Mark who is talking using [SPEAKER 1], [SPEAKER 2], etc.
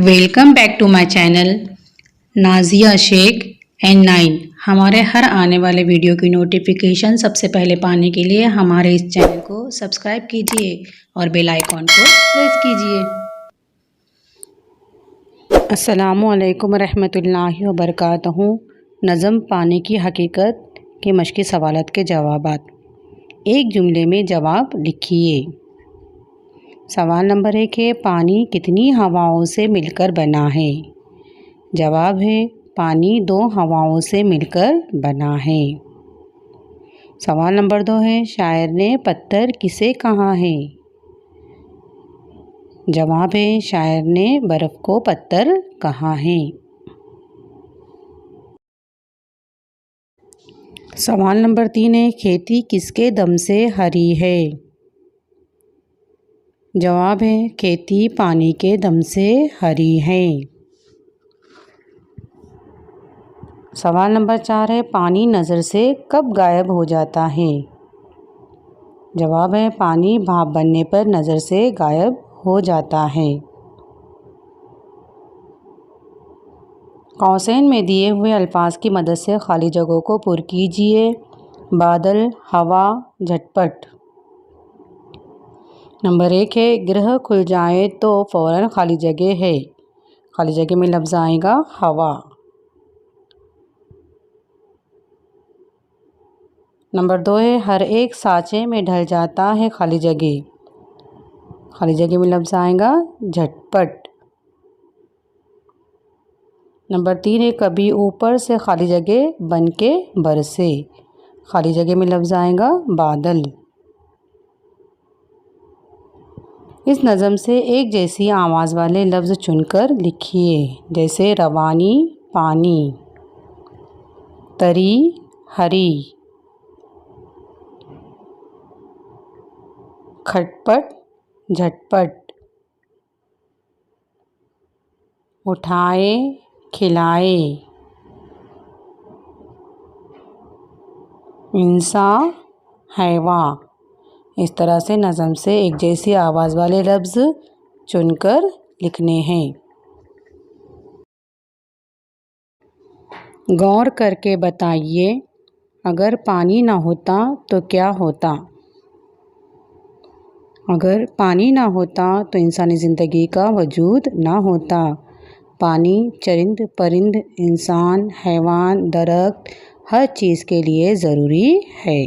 [SPEAKER 1] Welcome back to my channel Nazia Sheikh N9۔ ہمارے ہر آنے والے ویڈیو کی نوٹیفیکیشن سب سے پہلے پانے کے لیے ہمارے اس چینل کو سبسکرائب کیجیے اور بیل آئیکن کو پریس کیجیے۔ السلام علیکم ورحمۃ اللہ وبرکاتہ۔ نظم پانی کی حقیقت کے مشقی سوالات کے جوابات۔ ایک جملے میں جواب لکھیے۔ سوال نمبر 1 ہے، پانی کتنی ہواؤں سے مل کر بنا ہے؟ جواب ہے، پانی 2 ہواؤں سے مل کر بنا ہے۔ سوال نمبر 2 ہے، شاعر نے پتھر کسے کہا ہے؟ جواب ہے، شاعر نے برف کو پتھر کہا ہے۔ سوال نمبر 3 ہے، کھیتی کس کے دم سے ہری ہے؟ جواب ہے، کھیتی پانی کے دم سے ہری ہے۔ سوال نمبر 4 ہے، پانی نظر سے کب غائب ہو جاتا ہے؟ جواب ہے، پانی بھاپ بننے پر نظر سے غائب ہو جاتا ہے۔ قوسین میں دیے ہوئے الفاظ کی مدد سے خالی جگہوں کو پر کیجیے۔ بادل، ہوا، جھٹ پٹ۔ نمبر 1 ہے، گرہ کھل جائے تو فوراً خالی جگہ ہے۔ خالی جگہ میں لفظ آئے گا ہوا۔ نمبر 2 ہے، ہر ایک سانچے میں ڈھل جاتا ہے خالی جگہ۔ خالی جگہ میں لفظ آئے گا جھٹ پٹ۔ نمبر 3 ہے، کبھی اوپر سے خالی جگہ بن کے برسے۔ خالی جگہ میں لفظ آئے گا بادل۔ اس نظم سے ایک جیسی آواز والے لفظ چن کر لکھیے، جیسے روانی، پانی، تری، ہری، کھٹ پٹ، جھٹ پٹ، اٹھائے، کھلائے، انسان، حیواں۔ اس طرح سے نظم سے ایک جیسی آواز والے لفظ چن کر لکھنے ہیں۔ غور کر کے بتائیے، اگر پانی نہ ہوتا تو کیا ہوتا؟ اگر پانی نہ ہوتا تو انسانی زندگی کا وجود نہ ہوتا۔ پانی چرند پرند، انسان، حیوان، درخت، ہر چیز کے لیے ضروری ہے۔